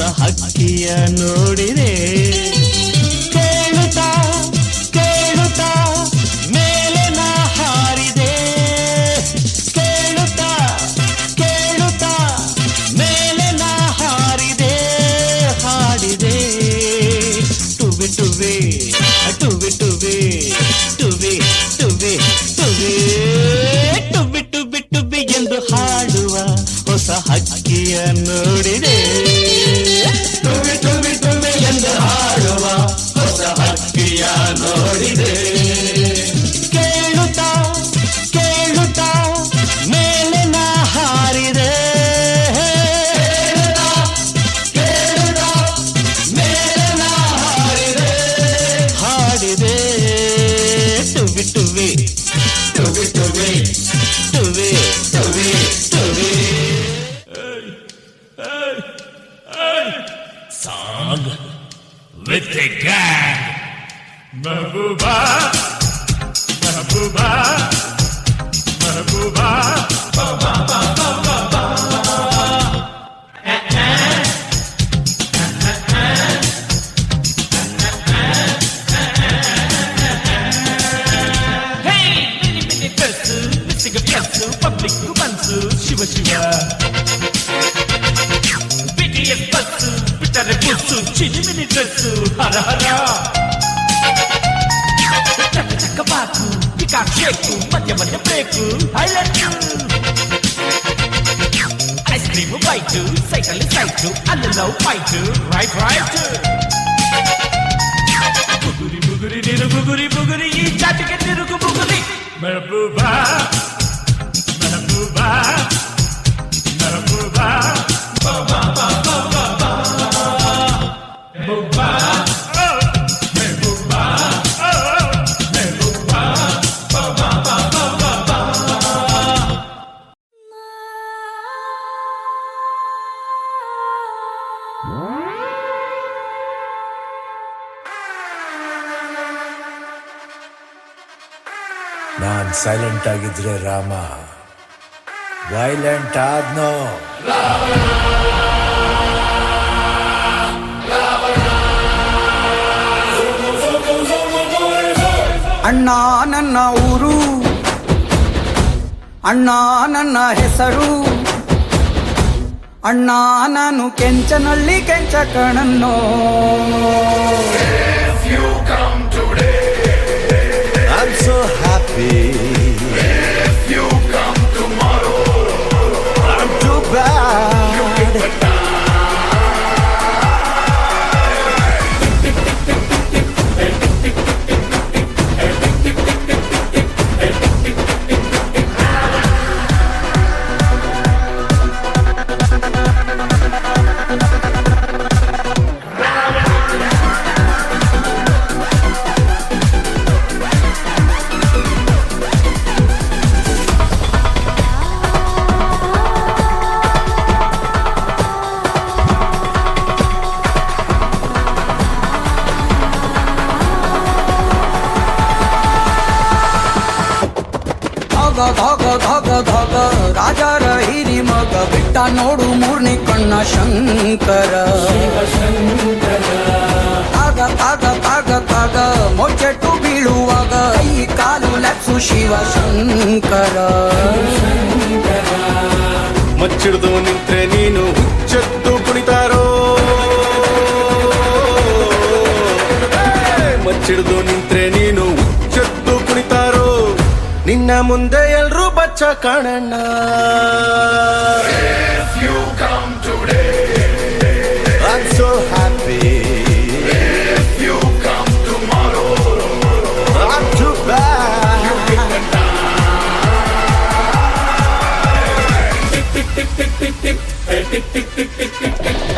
ಹೊಸ ಹಕ್ಕಿಯ ನೋಡಿದೆ ಕೇಳುತ್ತಾ ಕೇಳುತ್ತಾ ಮೇಲೆ ನಾ ಹಾರಿದೆ ಕೇಳುತ್ತಾ ಕೇಳುತ್ತಾ ಮೇಲೆ ನಾ ಹಾರಿದೆ ಹಾಡಿದೆ ಟುಬಿ ಟುಬಿ ಟುಬಿ ಟುಬಿ ಟುಬಿ ಟುಬಿ ಟುಬಿ ಟುಬಿ ಟುಬಿ ಟುಬಿ ಎಂದು ಹಾಡುವ ಹೊಸ ಹಕ್ಕಿಯ ನೋಡಿದೆ ಟುಬಿ ಟುಬಿ ಟುಬಿ ಎಂದು ಹಾಡುವ ಹೊಸ ಹಕ್ಕಿಯ ನೋಡಿದೆ ಕೇಳುತ್ತಾ ಕೇಳುತ್ತಾ ಮೇಲೆ ನಾ ಹಾರಿದೆ ಕೇಳುತ್ತಾ ಮೇಲೆ ನಾ ಹಾರಿದೆ ಹಾಡಿದೆ ಟುಬಿ ಟುಬಿ ಟುಬಿ ಟುಬಿ ಟುಬಿ ಟುಬಿ ಟುಬಿ Song with the gang. Mehbooba, Mehbooba, Mehbooba. Ba ba ba ba ba ba. Hey, mini mini dressu, missing a dressu, public mansu, shiva shiva. BTS bussu, bitare bussu, chini mini dressu, hara hara. Chaka chaka baku, pika shaku, madhya madhya breaku, highlight you. Ice cream bite, cycle sight, alalo fight, right right. Buguri buguri niru buguri buguri, ee chaatike nirugu buguri. Mehbooba, Mehbooba, Mehbooba. Ba ba ba ba ba ba. Mehbooba, oh, Mehbooba, oh, Mehbooba. Ba ba ba ba ba ba. Non silent ಆಗಿದ್ರೆ Rama violent ಆದ್ನೋ. ಅಣ್ಣ ನನ್ನ ಊರು, ಅಣ್ಣ ನನ್ನ ಹೆಸರು, ಅಣ್ಣ ನಾನು ಕೆಂಚನಳ್ಳಿ ಕೆಂಚ ಕಣನ್ನೋ. I'm so happy. If you come tomorrow, I'm too bad. ಧಗ ಧಗ ಧಗ ರಾಜರ ಹಿರಿ ಮಗ ಬಿಟ್ಟ ನೋಡು ಮೂರ್ನಿ ಕಣ್ಣ ಶಂಕರ. ತಾಗ ತಾಗ ತಾಗ ತಾಗ ಮೊಚ್ಚೆಟ್ಟು ಬೀಳುವಾಗ ಕೈ ಕಾಲು ಲಪ್ಸು ಶಿವ ಶಂಕರ. ಮಚ್ಚಿಡ್ದು ನಿಂತ್ರೆ ನೀನು ಹುಚ್ಚೆದ್ದು ಕುಣಿತಾರೋ, ಮಚ್ಚಿಡ್ದು ನಿಂತ್ರೆ ನೀನು ಹುಚ್ಚೆದ್ದು ಕುಣಿತಾರೋ, ನಿನ್ನ ಮುಂದೆ ಎಲ್ರೂ ಬಚ್ಚ ಕಾಣಣ್ಣ. If you come today, I'm so happy. if you come tomorrow, I'm too bad. tick tick tick tick tick tick tick tick tick tick tick tick.